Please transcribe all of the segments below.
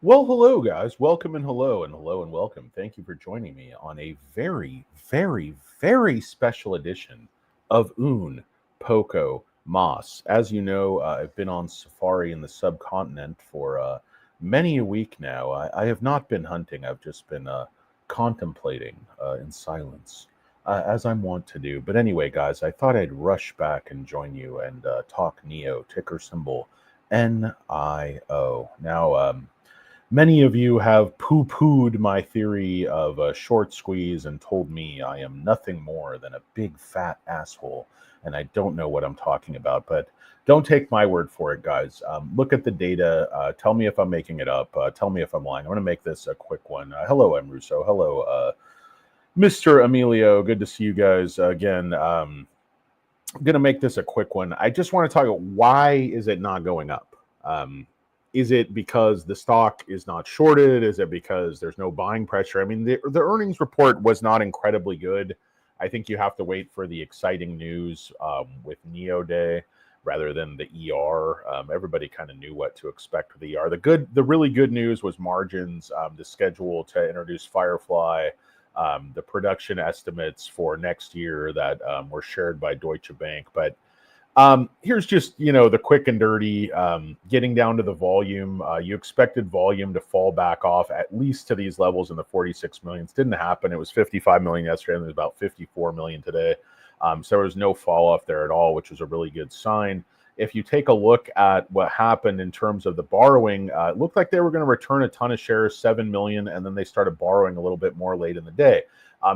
Well, hello, guys. Welcome and hello, and hello and welcome. Thank you for joining me on a very, very, very special edition of Un Poco Mas. As you know, I've been on safari in the subcontinent for many a week now. I have not been hunting, I've just been contemplating in silence, as I'm wont to do. But anyway, guys, I thought I'd rush back and join you and talk Nio, ticker symbol NIO. Now, many of you have poo pooed my theory of a short squeeze and told me I am nothing more than a big fat asshole and I don't know what I'm talking about. But don't take my word for it, guys. Look at the data. Tell me if I'm making it up. Tell me if I'm lying. I'm going to make this a quick one. Hello, M. Russo. Hello, Mr. Emilio. Good to see you guys again. I'm going to make this a quick one. I just want to talk about why is it not going up? Is it because the stock is not shorted? Is it because there's no buying pressure? I mean, the earnings report was not incredibly good. I think you have to wait for the exciting news with Nio Day rather than the ER. Everybody kind of knew what to expect with the ER. The really good news was margins, the schedule to introduce Firefly, the production estimates for next year that were shared by Deutsche Bank. But here's just, the quick and dirty, getting down to the volume. You expected volume to fall back off at least to these levels in the 46 millions. Didn't happen. It was 55 million yesterday, and there's about 54 million today. So there was no fall off there at all, which was a really good sign. If you take a look at what happened in terms of the borrowing, it looked like they were going to return a ton of shares, 7 million, and then they started borrowing a little bit more late in the day.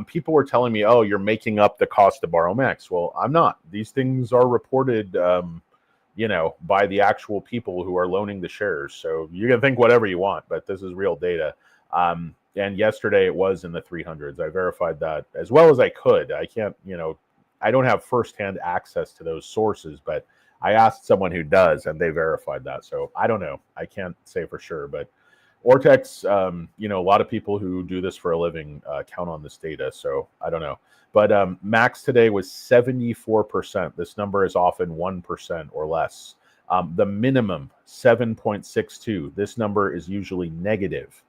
People were telling me, oh, you're making up the cost to borrow max. Well, I'm not. These things are reported, by the actual people who are loaning the shares. So you can think whatever you want, but this is real data. And yesterday it was in the 300s. I verified that as well as I could. I can't, I don't have firsthand access to those sources, but I asked someone who does, and they verified that. So I don't know. I can't say for sure, but Ortex, a lot of people who do this for a living count on this data, so I don't know. But max today was 74%. This number is often 1% or less. The minimum, 7.62. This number is usually negative.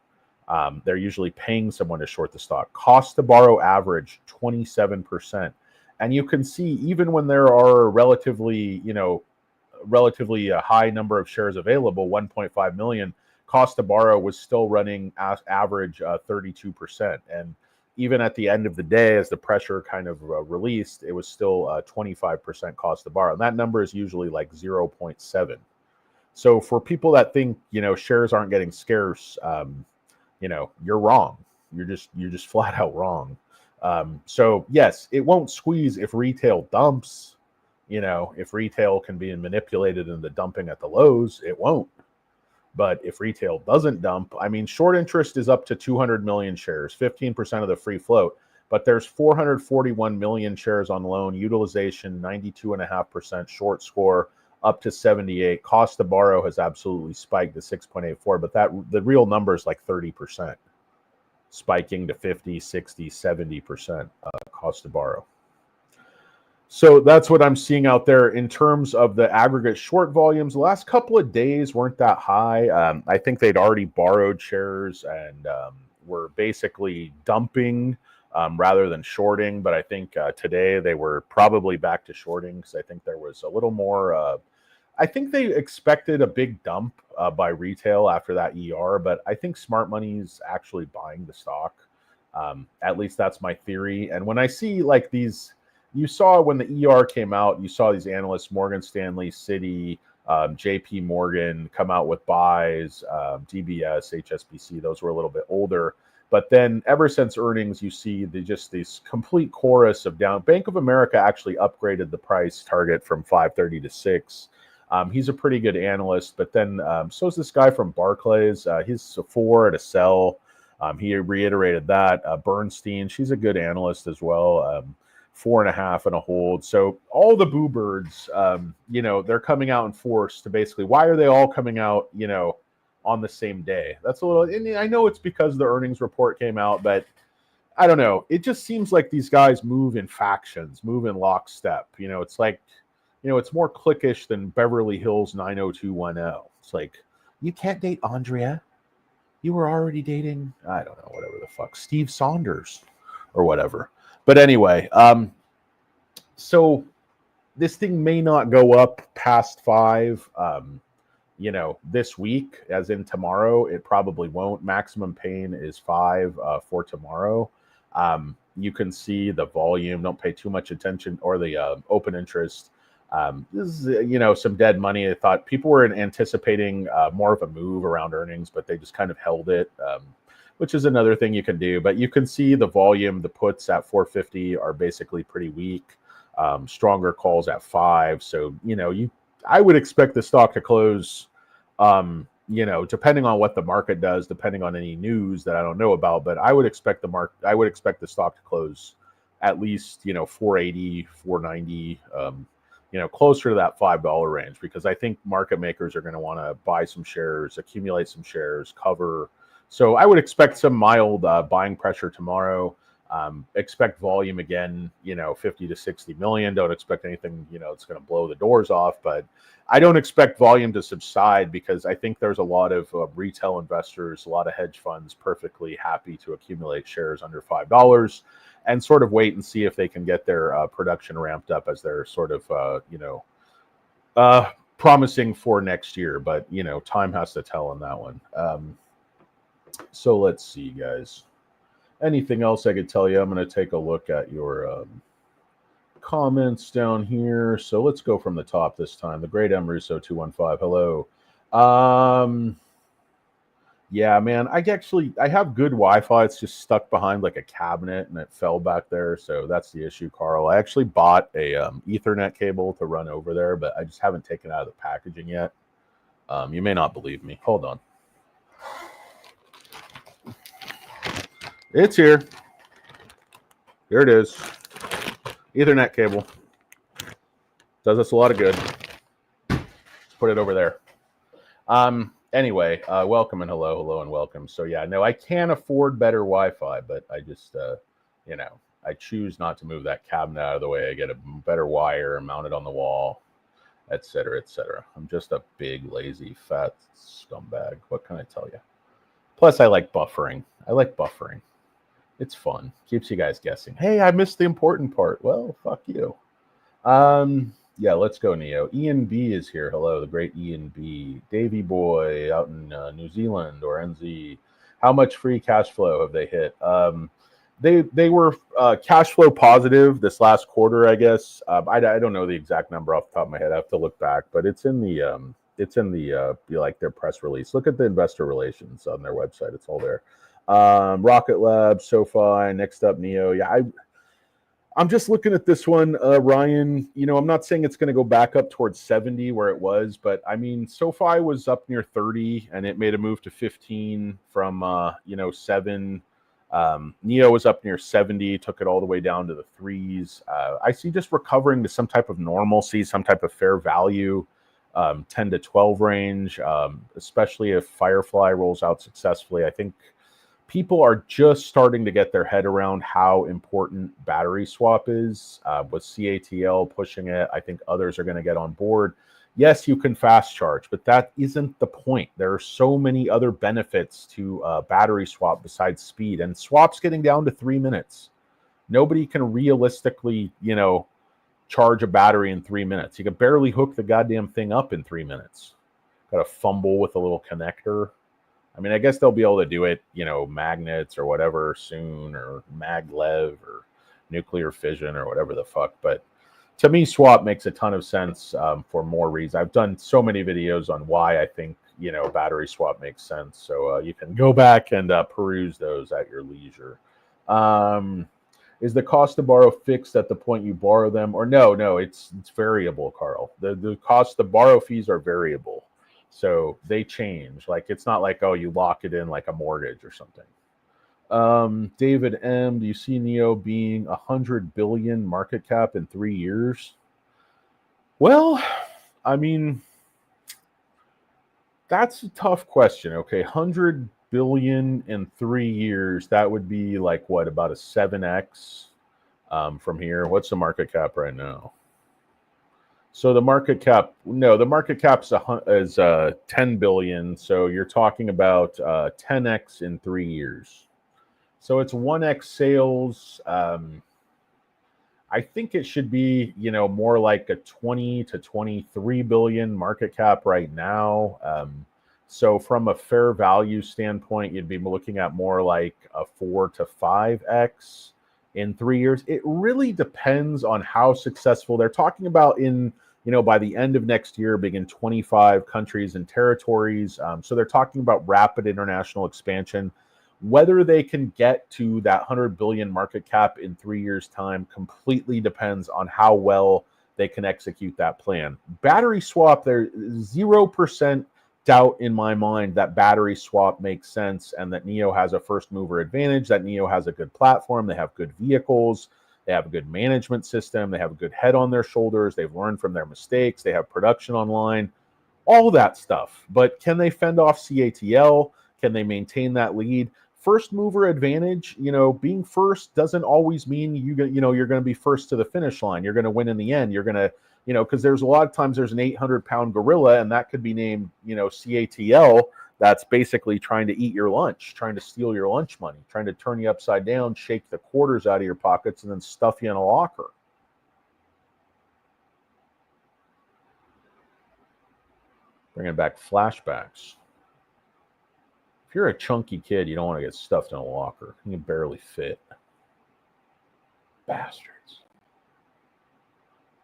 They're usually paying someone to short the stock. Cost to borrow average, 27%. And you can see even when there are relatively a high number of shares available, 1.5 million, cost to borrow was still running average 32%. And even at the end of the day, as the pressure kind of released, it was still 25% cost to borrow. And that number is usually like 0.7. So for people that think, shares aren't getting scarce, you're wrong. You're just flat out wrong. So yes, it won't squeeze if retail dumps. If retail can be manipulated into dumping at the lows, it won't. But if retail doesn't dump, I mean, short interest is up to 200 million shares, 15% of the free float. But there's 441 million shares on loan, utilization 92.5%, short score up to 78. Cost to borrow has absolutely spiked to 6.84, but the real number is like 30%, spiking to 50, 60, 70% cost to borrow. So that's what I'm seeing out there in terms of the aggregate short volumes. The last couple of days weren't that high. I think they'd already borrowed shares and were basically dumping rather than shorting. But I think today they were probably back to shorting because I think there was a little more. I think they expected a big dump by retail after that ER, but I think smart money's actually buying the stock. At least that's my theory. And when I see like these, you saw when the ER came out, you saw these analysts, Morgan Stanley, Citi, JP Morgan come out with buys, DBS, HSBC, those were a little bit older. But then ever since earnings, you see this complete chorus of down. Bank of America actually upgraded the price target from 530 to 6. He's a pretty good analyst, but then so is this guy from Barclays. He's a 4 at a sell. He reiterated that. Bernstein, she's a good analyst as well. 4.5 and a hold. So all the boo birds, they're coming out in force to basically, why are they all coming out, on the same day? That's a little, and I know it's because the earnings report came out, but I don't know. It just seems like these guys move in factions, move in lockstep. It's like, it's more cliquish than Beverly Hills 90210. It's like, you can't date Andrea. You were already dating, I don't know, whatever the fuck, Steve Saunders or whatever. But anyway, so this thing may not go up past 5. This week, as in tomorrow, it probably won't. Maximum pain is 5 for tomorrow. You can see the volume. Don't pay too much attention, or the open interest. This is, some dead money. I thought people were anticipating more of a move around earnings, but they just kind of held it, which is another thing you can do. But you can see the volume. The puts at 450 are basically pretty weak. Stronger calls at 5. So I would expect the stock to close, depending on what the market does, depending on any news that I don't know about, but I would expect the stock to close at least, 480, 490, closer to that $5 range, because I think market makers are going to want to buy some shares, accumulate some shares, cover. So I would expect some mild buying pressure tomorrow. Expect volume again, 50 to 60 million. Don't expect anything, it's going to blow the doors off, but I don't expect volume to subside, because I think there's a lot of retail investors, a lot of hedge funds perfectly happy to accumulate shares under $5 and sort of wait and see if they can get their production ramped up, as they're sort of, promising for next year. But, time has to tell on that one. So let's see, guys. Anything else I could tell you? I'm going to take a look at your comments down here. So let's go from the top this time. The Great M Russo 215. Hello. Yeah, man. I have good Wi-Fi. It's just stuck behind like a cabinet, and it fell back there. So that's the issue, Carl. I actually bought a Ethernet cable to run over there, but I just haven't taken it out of the packaging yet. You may not believe me. Hold on. It's here. Here it is. Ethernet cable. Does us a lot of good. Let's put it over there. Anyway, welcome and hello and welcome. So yeah, no, I can afford better Wi-Fi, but I just, I choose not to move that cabinet out of the way. I get a better wire, mount it on the wall, et cetera, et cetera. I'm just a big, lazy, fat scumbag. What can I tell you? Plus, I like buffering. It's fun. Keeps you guys guessing. Hey, I missed the important part. Well, fuck you. Yeah, let's go, Nio. Ian B is here. Hello, the great Ian B. Davy Boy out in New Zealand or NZ. How much free cash flow have they hit? They were cash flow positive this last quarter, I guess. I don't know the exact number off the top of my head. I have to look back, but it's in the like their press release. Look at the investor relations on their website. It's all there. Rocket Lab, SoFi, next up Nio. Yeah, I'm just looking at this one, Ryan. I'm not saying it's going to go back up towards 70 where it was, but I mean, SoFi was up near 30 and it made a move to 15 from 7. Nio was up near 70, took it all the way down to the 3s. I see just recovering to some type of normalcy, some type of fair value, 10 to 12 range, especially if Firefly rolls out successfully. I think people are just starting to get their head around how important battery swap is, with CATL pushing it. I think others are going to get on board. Yes, you can fast charge, but that isn't the point. There are so many other benefits to battery swap besides speed, and swap's getting down to 3 minutes. Nobody can realistically, charge a battery in 3 minutes. You can barely hook the goddamn thing up in 3 minutes. Got to fumble with a little connector. I mean, I guess they'll be able to do it, magnets or whatever soon, or maglev or nuclear fission or whatever the fuck. But to me, swap makes a ton of sense for more reasons. I've done so many videos on why I think, battery swap makes sense. So you can go back and peruse those at your leisure. Is the cost to borrow fixed at the point you borrow them? Or no, it's variable, Carl. The cost to borrow fees are variable. So they change. Like, it's not like, oh, you lock it in like a mortgage or something. David M, do you see Nio being 100 billion market cap in 3 years? Well, I mean, that's a tough question. Okay, 100 billion in 3 years. That would be like what, about a 7x from here. What's the market cap right now? So the market cap, no, the market cap is 10 billion. So you're talking about 10x in 3 years. So it's 1x sales. I think it should be, more like a 20 to 23 billion market cap right now. So from a fair value standpoint, you'd be looking at more like a 4 to 5x in 3 years. It really depends on how successful they're talking about by the end of next year, being in 25 countries and territories. So they're talking about rapid international expansion. Whether they can get to that 100 billion market cap in 3 years' time completely depends on how well they can execute that plan. Battery swap, there's 0% doubt in my mind that battery swap makes sense and that Nio has a first mover advantage, that Nio has a good platform, they have good vehicles, they have a good management system, they have a good head on their shoulders, they've learned from their mistakes, they have production online, all that stuff. But can they fend off CATL? Can they maintain that lead? First mover advantage, being first doesn't always mean you're going to be first to the finish line. You're going to win in the end. You're going to, because there's a lot of times there's an 800-pound gorilla, and that could be named, CATL. That's basically trying to eat your lunch, trying to steal your lunch money, trying to turn you upside down, shake the quarters out of your pockets, and then stuff you in a locker. Bringing back flashbacks. If you're a chunky kid, you don't want to get stuffed in a locker. You can barely fit. Bastards.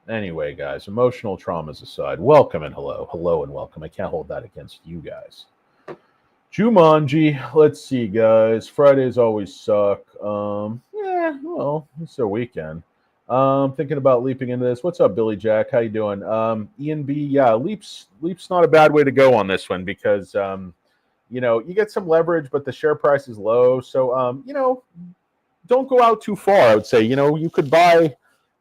Anyway, guys, emotional traumas aside, welcome and hello. Hello and welcome. I can't hold that against you guys. Jumanji, let's see, guys. Fridays always suck. It's their weekend. Thinking about leaping into this. What's up, Billy Jack? How you doing? Ian B, yeah, leap's not a bad way to go on this one because you get some leverage, but the share price is low. So, don't go out too far. I would say, you could buy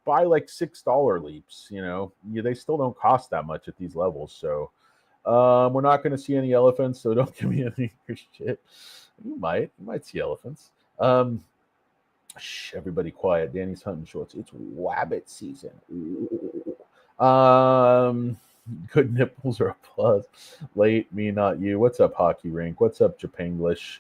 like $6 leaps. They still don't cost that much at these levels. So, we're not going to see any elephants. So don't give me any shit. You might see elephants. Everybody quiet. Danny's hunting shorts. It's wabbit season. Good nipples are a plus. Late, me, not you. What's up, Hockey Rink? What's up, Japanglish?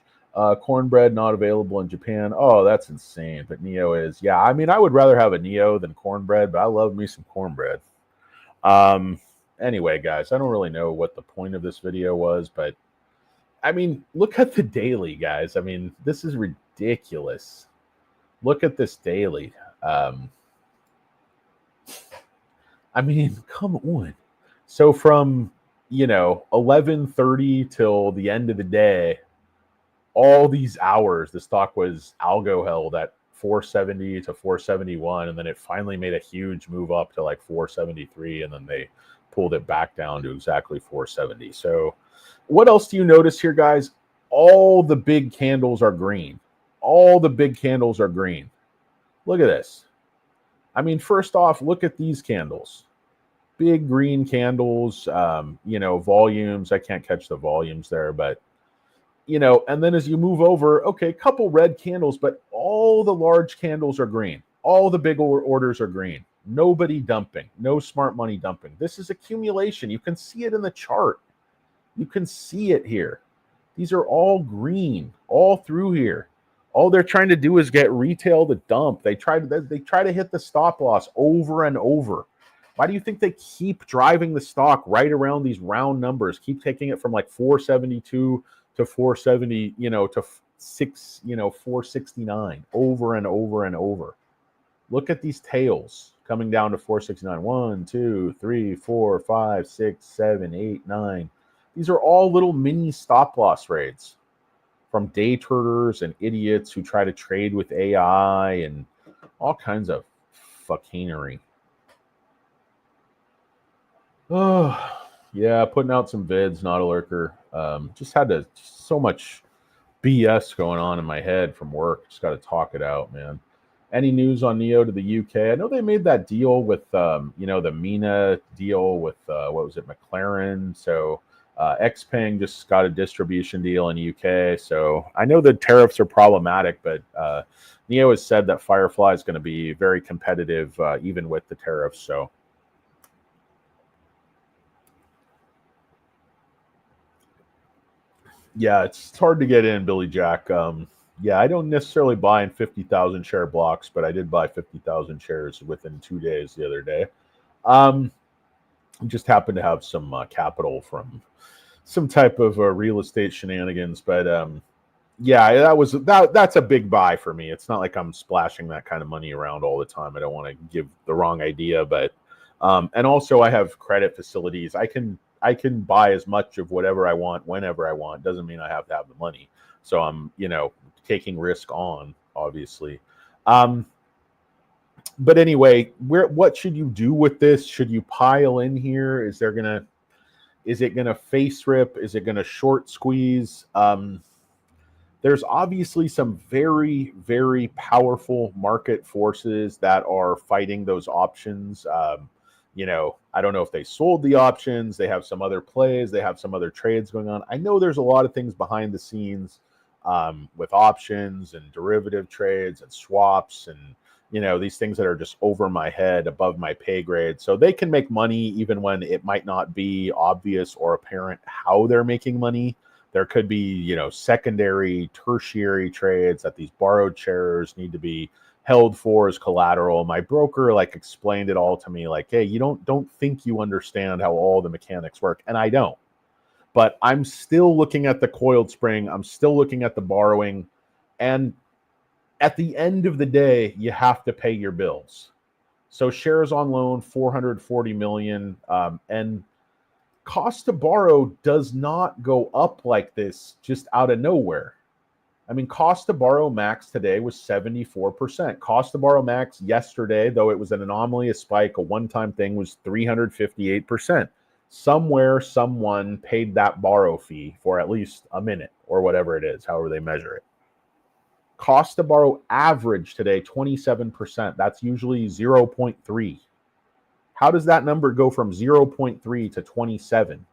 Cornbread not available in Japan. Oh, that's insane. But Nio is. Yeah, I mean, I would rather have a Nio than cornbread, but I love me some cornbread. Anyway, guys, I don't really know what the point of this video was, but I mean, look at the daily, guys. I mean, this is ridiculous. Look at this daily. I mean, come on. So from 11:30 till the end of the day, all these hours, the stock was algo held at 470 to 471, and then it finally made a huge move up to like 473, and then they pulled it back down to exactly 470. So what else do you notice here, guys? All the big candles are green. All the big candles are green. Look at this. I mean, first off, look at these candles. Big green candles, volumes. I can't catch the volumes there, but, and then as you move over, okay, couple red candles, but all the large candles are green. All the big orders are green. Nobody dumping. No smart money dumping. This is accumulation. You can see it in the chart. You can see it here. These are all green, all through here. All they're trying to do is get retail to dump. They try to hit the stop loss over and over. Why do you think they keep driving the stock right around these round numbers? Keep taking it from like 472 to 470, to 469 over and over and over. Look at these tails coming down to 469. 1, 2, 3, 4, 5, 6, 7, 8, 9. These are all little mini stop loss raids from day traders and idiots who try to trade with AI and all kinds of fuckinery. Oh, yeah, putting out some vids, not a lurker. Just had so much BS going on in my head from work. Just got to talk it out, man. Any news on Nio to the UK? I know they made that deal with, the MENA deal with, McLaren. So Xpeng just got a distribution deal in UK. So I know the tariffs are problematic, but Nio has said that Firefly is going to be very competitive even with the tariffs. So Yeah, it's hard to get in, Billy Jack. Yeah, I don't necessarily buy in 50,000 share blocks, but I did buy 50,000 shares within 2 days the other day. Um, just happened to have some capital from some type of real estate shenanigans, but yeah, that's a big buy for me. It's not like I'm splashing that kind of money around all the time. I don't want to give the wrong idea, but and also I have credit facilities. I can buy as much of whatever I want whenever I want. Doesn't mean I have to have the money. So I'm taking risk on, obviously. Um, but anyway, what should you do with this? Should you pile in here? Is it gonna face rip? Is it gonna short squeeze? There's obviously some very, very powerful market forces that are fighting those options. I don't know if they sold the options. They have some other plays. They have some other trades going on. I know there's a lot of things behind the scenes with options and derivative trades and swaps and these things that are just over my head, above my pay grade. So they can make money even when it might not be obvious or apparent how they're making money. There could be, secondary, tertiary trades that these borrowed shares need to be held for as collateral. My broker explained it all to me, hey, you don't think you understand how all the mechanics work, and I don't. But I'm still looking at the coiled spring. I'm still looking at the borrowing, and at the end of the day, you have to pay your bills. So shares on loan, 440 million, and cost to borrow does not go up like this just out of nowhere. I mean, cost to borrow max today was 74%. Cost to borrow max yesterday, though it was an anomaly, a spike, a one-time thing, was 358%. Somewhere, someone paid that borrow fee for at least a minute or whatever it is, however they measure it. Cost to borrow average today, 27%. That's usually 0.3. How does that number go from 0.3 to 27?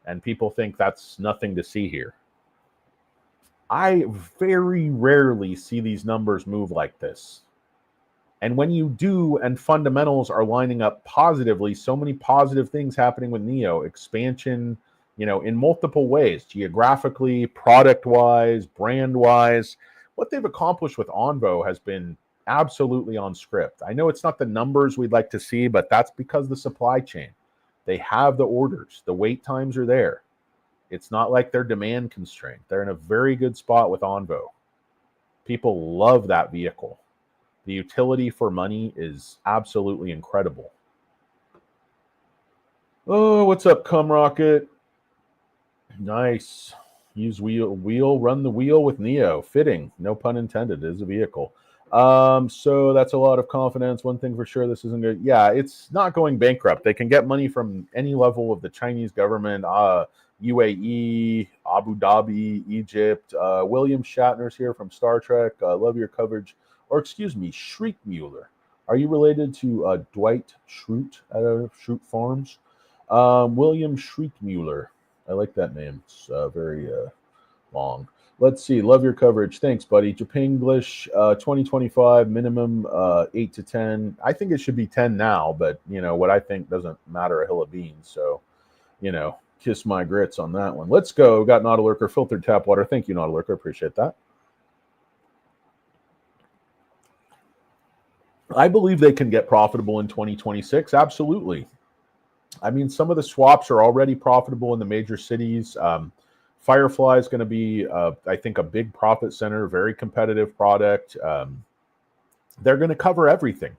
And people think that's nothing to see here. I very rarely see these numbers move like this. And when you do, and fundamentals are lining up positively, so many positive things happening with Nio, expansion, in multiple ways, geographically, product-wise, brand-wise. What they've accomplished with Onvo has been absolutely on script. I know it's not the numbers we'd like to see, but that's because the supply chain. They have the orders. The wait times are there. It's not like they're demand constrained. They're in a very good spot with Onvo. People love that vehicle. The utility for money is absolutely incredible. Oh, what's up, Cum Rocket? Nice. Use wheel, run the wheel with Nio. Fitting, no pun intended, is a vehicle. So that's a lot of confidence. One thing for sure, this isn't good. Yeah, it's not going bankrupt. They can get money from any level of the Chinese government, UAE, Abu Dhabi, Egypt. William Shatner's here from Star Trek. Love your coverage. Or excuse me, Shriekmuller. Are you related to Dwight Schrute at Schrute Farms? William Shriekmuller. I like that name. It's very long. Let's see. Love your coverage. Thanks, buddy. Japanglish 2025 minimum 8 to 10. I think it should be 10 now, but what I think doesn't matter a hill of beans. So, kiss my grits on that one. Let's go. Got Nautilurker, filtered tap water. Thank you, Nautilurker. Appreciate that. I believe they can get profitable in 2026. Absolutely. I mean, some of the swaps are already profitable in the major cities. Firefly is going to be, I think, a big profit center, very competitive product. They're going to cover everything.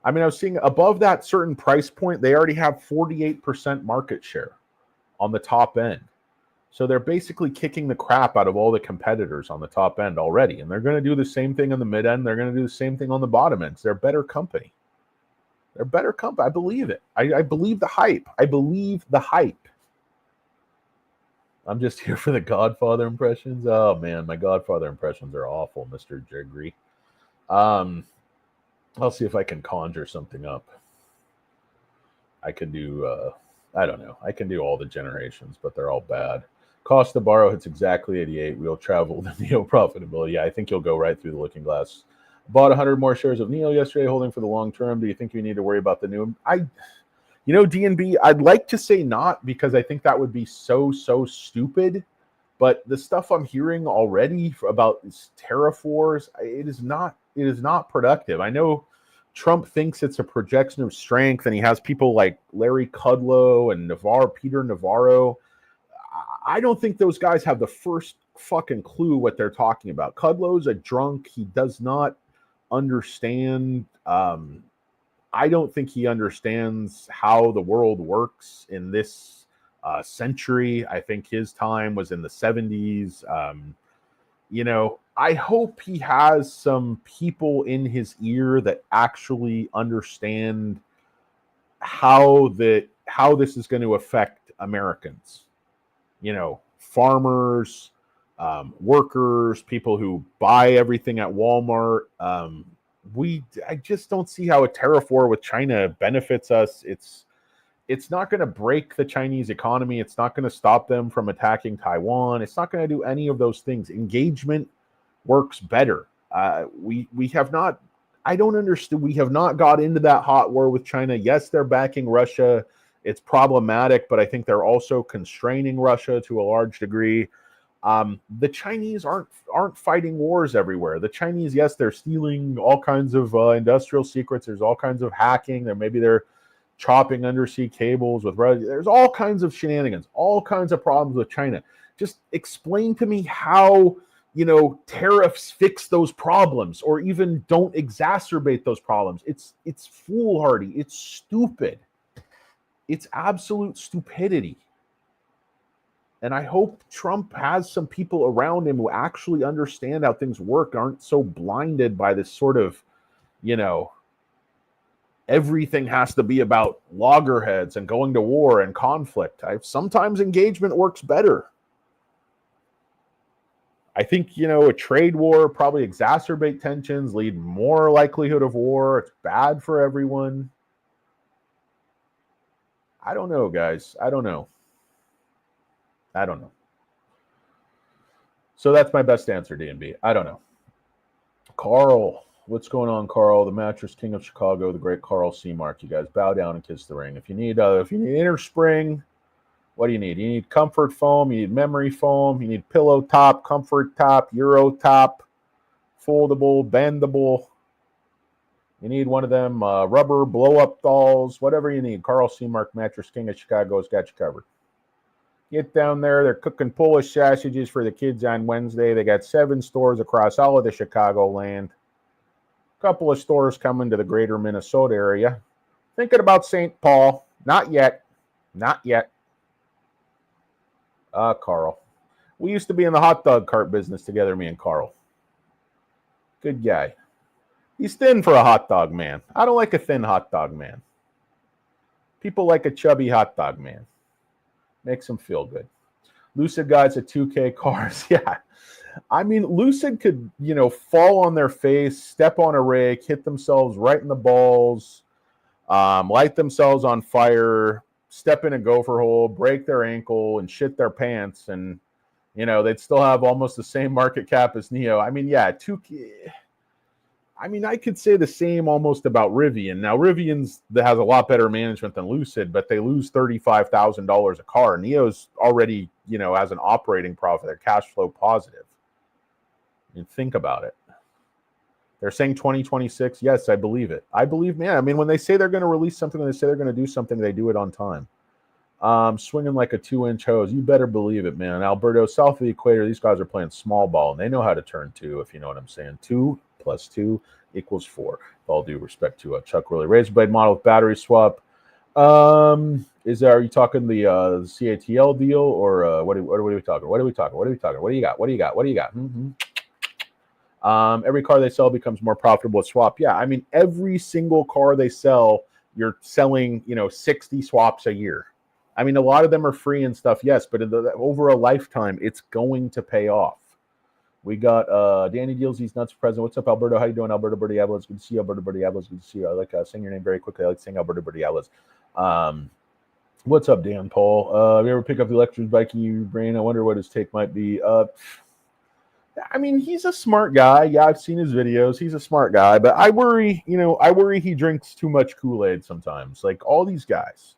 I mean, I was seeing above that certain price point, they already have 48% market share on the top end. So they're basically kicking the crap out of all the competitors on the top end already. And they're going to do the same thing on the mid end. They're going to do the same thing on the bottom end. They're a better company. They're a better company. I believe it. I believe the hype. I believe the hype. I'm just here for the Godfather impressions. Oh, man, my Godfather impressions are awful, Mr. Jigri. I'll see if I can conjure something up. I can do, I don't know. I can do all the generations, but they're all bad. Cost to borrow hits exactly 88. We'll travel the Nio profitability. Yeah, I think you'll go right through the looking glass. Bought 100 more shares of Nio yesterday, holding for the long term. Do you think you need to worry about the new? DNB, I'd like to say not, because I think that would be so stupid. But the stuff I'm hearing already about these tariff wars, it is not productive. I know Trump thinks it's a projection of strength, and he has people like Larry Kudlow and Peter Navarro. I don't think those guys have the first fucking clue what they're talking about. Kudlow's a drunk. He does not understand. I don't think he understands how the world works in this century. I think his time was in the 70s. I hope he has some people in his ear that actually understand how this is going to affect Americans. Farmers, workers, people who buy everything at Walmart. I just don't see how a tariff war with China benefits us. It's not going to break the Chinese economy. It's not going to stop them from attacking Taiwan. It's not going to do any of those things. Engagement works better. We have not. I don't understand. We have not got into that hot war with China. Yes, they're backing Russia. It's problematic, but I think they're also constraining Russia to a large degree. The Chinese aren't fighting wars everywhere. The Chinese, yes, they're stealing all kinds of industrial secrets. There's all kinds of hacking. They're chopping undersea cables with Russia. There's all kinds of shenanigans, all kinds of problems with China. Just explain to me how tariffs fix those problems, or even don't exacerbate those problems. It's foolhardy. It's stupid. It's absolute stupidity. And I hope Trump has some people around him who actually understand how things work, aren't so blinded by this sort of, everything has to be about loggerheads and going to war and conflict. Sometimes engagement works better. I think, a trade war probably exacerbate tensions, lead more likelihood of war. It's bad for everyone. I don't know, guys. I don't know. So that's my best answer, DNB. I don't know. Carl, what's going on, Carl? The mattress king of Chicago, the great Carl Seamark. You guys bow down and kiss the ring. If you need inner spring, what do you need? You need comfort foam, you need memory foam, you need pillow top, comfort top, Euro top, foldable, bendable. You need one of them rubber blow-up dolls, whatever you need. Carl Seamark, mattress king of Chicago, has got you covered. Get down there. They're cooking Polish sausages for the kids on Wednesday. They got 7 stores across all of the Chicagoland. A couple of stores coming to the greater Minnesota area. Thinking about St. Paul. Not yet. Carl. We used to be in the hot dog cart business together, me and Carl. Good guy. He's thin for a hot dog man. I don't like a thin hot dog man. People like a chubby hot dog man. Makes them feel good. Lucid guys at 2K cars. Yeah. I mean, Lucid could, fall on their face, step on a rake, hit themselves right in the balls, light themselves on fire, step in a gopher hole, break their ankle, and shit their pants. And, they'd still have almost the same market cap as Nio. I mean, yeah, 2K. I mean, I could say the same almost about Rivian. Now, Rivian's that has a lot better management than Lucid, but they lose $35,000 a car. Neo's already, has an operating profit. They're cash flow positive. I mean, think about it. They're saying 2026. Yes, I believe it. Man. I mean, when they say they're going to release something, when they say they're going to do something, they do it on time. Swinging like a 2-inch hose. You better believe it, man. Alberto, south of the equator, these guys are playing small ball, and they know how to turn 2, if you know what I'm saying. 2 + 2 = 4. With all due respect to Chuck Willie. Razor blade model with battery swap. Are you talking the CATL deal, or what are we talking? What do you got? What do you got? Every car they sell becomes more profitable at swap. Yeah, I mean, every single car they sell, you're selling, 60 swaps a year. I mean, a lot of them are free and stuff, yes, but over a lifetime, it's going to pay off. We got Danny Deals, he's nuts present. What's up, Alberto? How you doing, Alberto Berdiablo? It's good to see you, Alberto Berdiablo. It's good to see you. I like saying your name very quickly. I like saying Alberto Berdiablo. What's up, Dan Paul? Have you ever pick up the electric bike in your brain? I wonder what his take might be. I mean, he's a smart guy. Yeah, I've seen his videos. He's a smart guy, but I worry he drinks too much Kool-Aid sometimes. Like all these guys.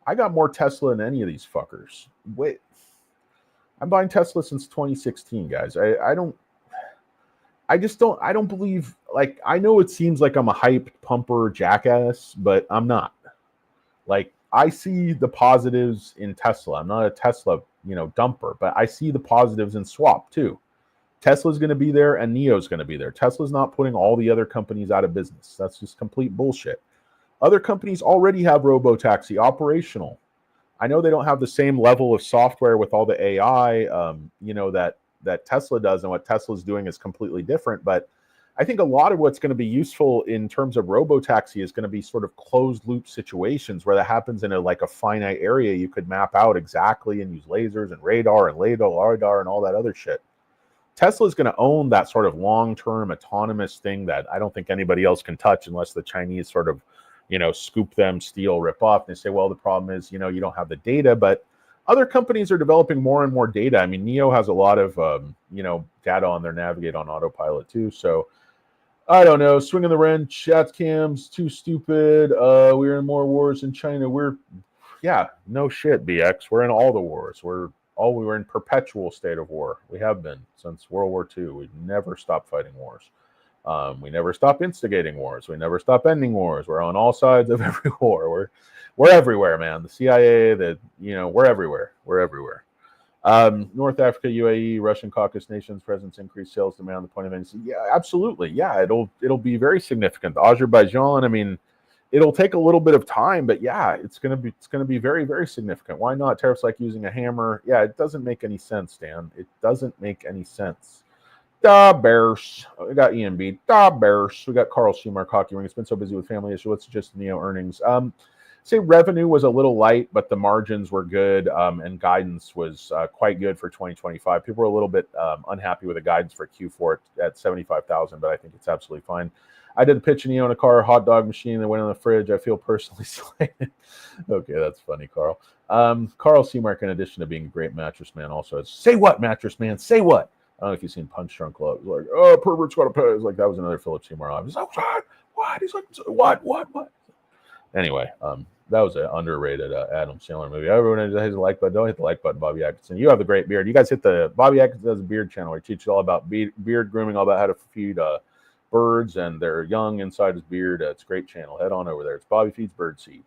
I got more Tesla than any of these fuckers. Wait. I'm buying Tesla since 2016, guys. I don't believe, like, I know it seems like I'm a hyped pumper jackass, but I'm not. Like, I see the positives in Tesla. I'm not a Tesla, dumper, but I see the positives in swap too. Tesla's going to be there and Nio's going to be there. Tesla's not putting all the other companies out of business. That's just complete bullshit. Other companies already have robotaxi operational. I know they don't have the same level of software with all the AI, that Tesla does, and what Tesla's doing is completely different. But I think a lot of what's going to be useful in terms of robotaxi is going to be sort of closed loop situations where that happens in a finite area you could map out exactly and use lasers and radar and all that other shit. Tesla is going to own that sort of long-term autonomous thing that I don't think anybody else can touch unless the Chinese sort of, scoop them, steal, rip off. And they say, well, the problem is, you don't have the data, but other companies are developing more and more data. I mean, Nio has a lot of, data on their Navigate on autopilot too. So I don't know, swinging the wrench, chat cams, too stupid. We're in more wars in China. No shit, BX. We're in all the wars. We're in perpetual state of war. We have been since World War II. We've never stopped fighting wars. We never stop instigating wars. We never stop ending wars. We're on all sides of every war. We're everywhere, man. The CIA, we're everywhere. We're everywhere. North Africa, UAE, Russian Caucasus nations presence increased sales demand. The point of view, yeah, absolutely, yeah, it'll be very significant. Azerbaijan, I mean, it'll take a little bit of time, but yeah, it's gonna be very, very significant. Why not? Tariffs like using a hammer. Yeah, it doesn't make any sense, Dan. It doesn't make any sense. Da Bears. We got EMB. Da Bears. We got Carl Schumacher, Hockey Ring. It's been so busy with family issues. What's just Nio earnings? Say revenue was a little light, but the margins were good, and guidance was quite good for 2025. People were a little bit unhappy with the guidance for Q4 at 75,000, but I think it's absolutely fine. I did a pitch in Nio in a car, hot dog machine that went in the fridge. I feel personally slighted. Okay, that's funny, Carl. Carl Schumacher, in addition to being a great mattress man, also has, say what, mattress man? Say what? I don't know if you've seen Punch Drunk Love. It's like, oh, pervert's got to pay. It's like, that was another Philip Seymour. He's like, what? He's like, what? Anyway, that was an underrated Adam Sandler movie. Everyone has a like button. Don't hit the like button, Bobby Atkinson. You have a great beard. You guys hit the Bobby Atkinson has a beard channel where he teaches all about beard grooming, all about how to feed birds and their young inside his beard. It's a great channel. Head on over there. It's Bobby Feeds Birdseed.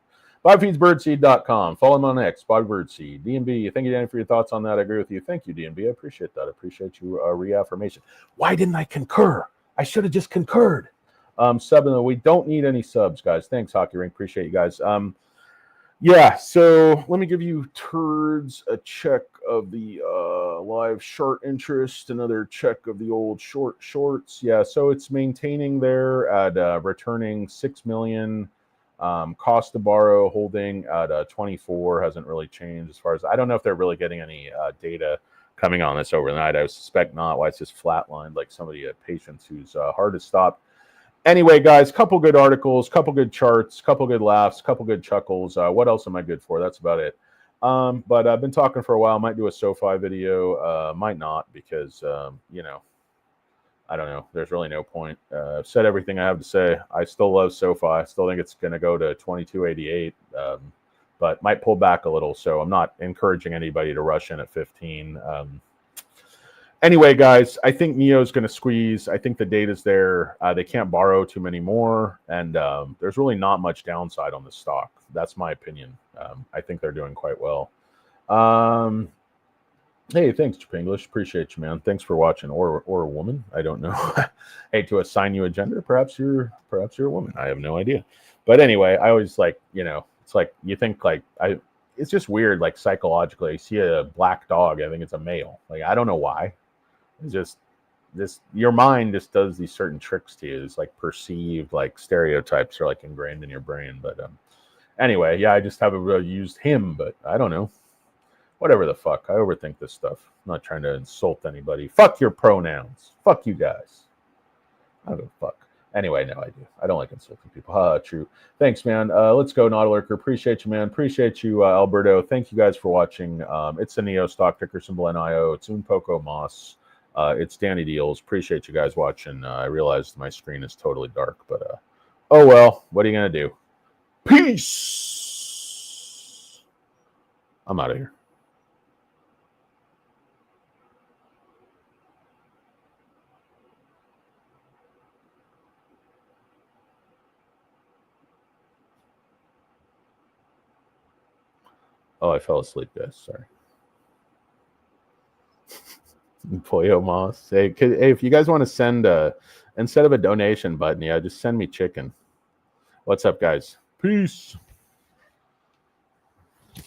BobbyFeedsBirdseed.com. Follow him on X, Bobby Birdseed. DMB, thank you, Danny, for your thoughts on that. I agree with you. Thank you, DMB. I appreciate that. I appreciate you reaffirmation. Why didn't I concur? I should have just concurred. We don't need any subs, guys. Thanks, Hockey Ring. Appreciate you guys. Yeah, so let me give you turds a check of the live short interest, another check of the old shorts. Yeah, so it's maintaining there at returning 6 million. Cost to borrow holding at 24 hasn't really changed as far as I don't know if they're really getting any data coming on this overnight. I suspect not. Why it's just flatlined like somebody at Patience who's hard to stop. Anyway, guys, couple good articles, couple good charts, couple good laughs, couple good chuckles. What else am I good for? That's about it. But I've been talking for a while. Might do a SoFi video. Might not because, I don't know. There's really no point. I've said everything I have to say. I still love SoFi. I still think it's going to go to 22.88, but might pull back a little. So I'm not encouraging anybody to rush in at 15. Anyway, guys, I think Nio's going to squeeze. I think the data's there. They can't borrow too many more. And there's really not much downside on the stock. That's my opinion. I think they're doing quite well. Hey, thanks, Japanglish. Appreciate you, man. Thanks for watching. Or a woman. I don't know. Hate to assign you a gender. Perhaps you're a woman. I have no idea. But anyway, I always it's like you think it's just weird, like psychologically. You see a black dog, I think it's a male. Like, I don't know why. It's just your mind just does these certain tricks to you. It's like perceived, like stereotypes are like ingrained in your brain. But anyway, yeah, I just haven't really used him, but I don't know. Whatever the fuck. I overthink this stuff. I'm not trying to insult anybody. Fuck your pronouns. Fuck you guys. I don't give a fuck. Anyway, no, I do. I don't like insulting people. True. Thanks, man. Let's go, Nautilurker. Appreciate you, man. Appreciate you, Alberto. Thank you guys for watching. It's the Nio Stock, ticker symbol NIO. It's Unpoco Moss. It's Danny Deals. Appreciate you guys watching. I realized my screen is totally dark, but oh well. What are you going to do? Peace. I'm out of here. Oh, I fell asleep, guys. Sorry. Pollo Moss. Hey, if you guys want to send instead of a donation button, yeah, just send me chicken. What's up, guys? Peace.